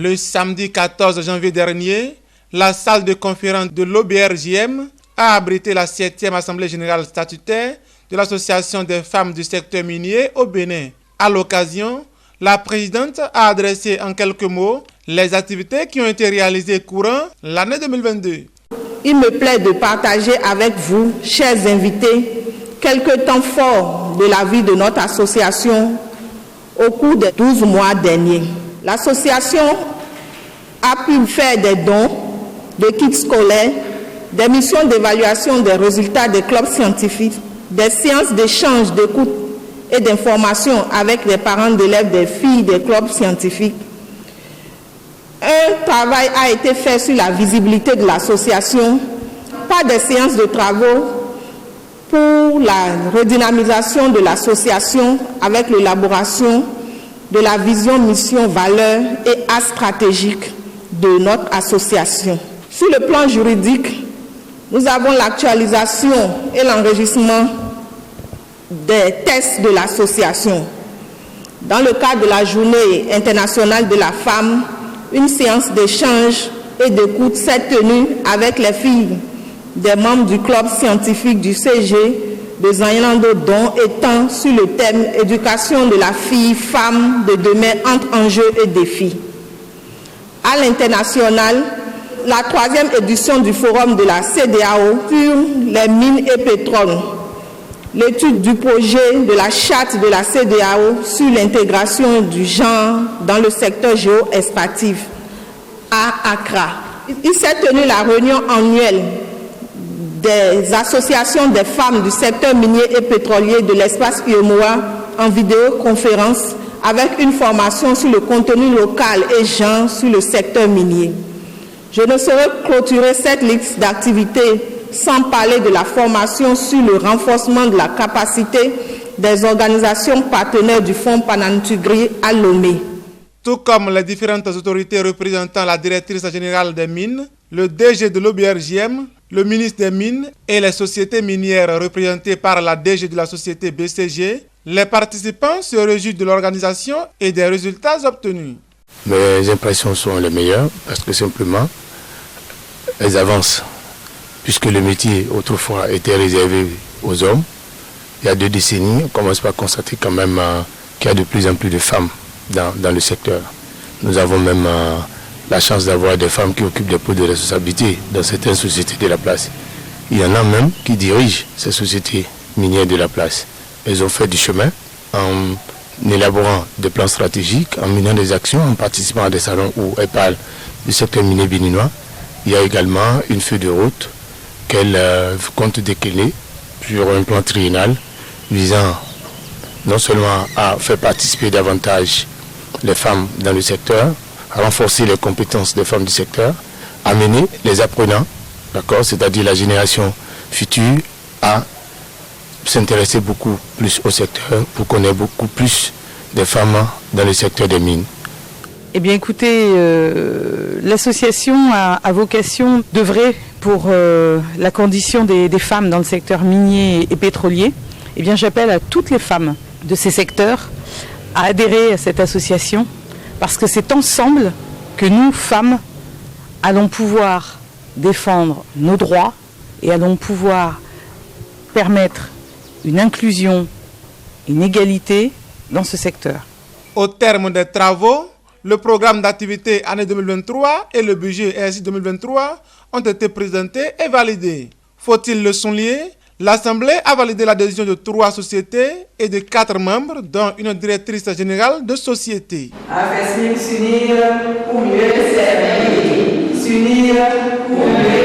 Le samedi 14 janvier dernier, la salle de conférence de l'OBRJM a abrité la 7e Assemblée générale statutaire de l'Association des femmes du secteur minier au Bénin. À l'occasion, la présidente a adressé en quelques mots les activités qui ont été réalisées courant l'année 2022. Il me plaît de partager avec vous, chers invités, quelques temps forts de la vie de notre association au cours des 12 mois derniers. L'association a pu faire des dons de kits scolaires, des missions d'évaluation des résultats des clubs scientifiques, des séances d'échange, d'écoute et d'information avec les parents d'élèves des filles des clubs scientifiques. Un travail a été fait sur la visibilité de l'association par des séances de travaux pour la redynamisation de l'association avec l'élaboration de la vision, mission, valeur et actes stratégiques de notre association. Sur le plan juridique, nous avons l'actualisation et l'enregistrement des tests de l'association. Dans le cadre de la Journée internationale de la femme, une séance d'échange et d'écoute s'est tenue avec les filles des membres du club scientifique du CG de Zanyelando Don étant sur le thème « Éducation de la fille, femme de demain entre enjeux et défis ». À l'international, la 3e édition du forum de la CEDEAO sur les mines et pétrole, l'étude du projet de la charte de la CEDEAO sur l'intégration du genre dans le secteur géoextractif à Accra. Il s'est tenu la réunion annuelle des associations des femmes du secteur minier et pétrolier de l'espace UEMOA en vidéoconférence avec une formation sur le contenu local et genre sur le secteur minier. Je ne saurais clôturer cette liste d'activités sans parler de la formation sur le renforcement de la capacité des organisations partenaires du Fonds Pananutugri à Lomé. Tout comme les différentes autorités représentant la directrice générale des mines, le DG de l'OBRJM, le ministre des Mines et les sociétés minières représentées par la DG de la société BCG, les participants se réjouissent de l'organisation et des résultats obtenus. Mes impressions sont les meilleures parce que simplement, elles avancent. Puisque le métier autrefois était réservé aux hommes, il y a 2 décennies, on commence par constater quand même qu'il y a de plus en plus de femmes dans le secteur. Nous avons même la chance d'avoir des femmes qui occupent des postes de responsabilité dans certaines sociétés de la place. Il y en a même qui dirigent ces sociétés minières de la place. Elles ont fait du chemin en élaborant des plans stratégiques, en menant des actions, en participant à des salons où elles parlent du secteur minier béninois. Il y a également une feuille de route qu'elle compte décliner sur un plan triennal visant non seulement à faire participer davantage les femmes dans le secteur, à renforcer les compétences des femmes du secteur, amener les apprenants, d'accord, c'est-à-dire la génération future, à s'intéresser beaucoup plus au secteur pour qu'on ait beaucoup plus de femmes dans le secteur des mines. Eh bien écoutez, l'association a vocation d'œuvrer pour la condition des femmes dans le secteur minier et pétrolier. Eh bien j'appelle à toutes les femmes de ces secteurs à adhérer à cette association parce que c'est ensemble que nous, femmes, allons pouvoir défendre nos droits et allons pouvoir permettre une inclusion, une égalité dans ce secteur. Au terme des travaux, le programme d'activité année 2023 et le budget RSI 2023 ont été présentés et validés. Faut-il le souligner? L'Assemblée a validé l'adhésion de 3 sociétés et de 4 membres, dont une directrice générale de société. S'unir pour mieux servir, s'unir pour mieux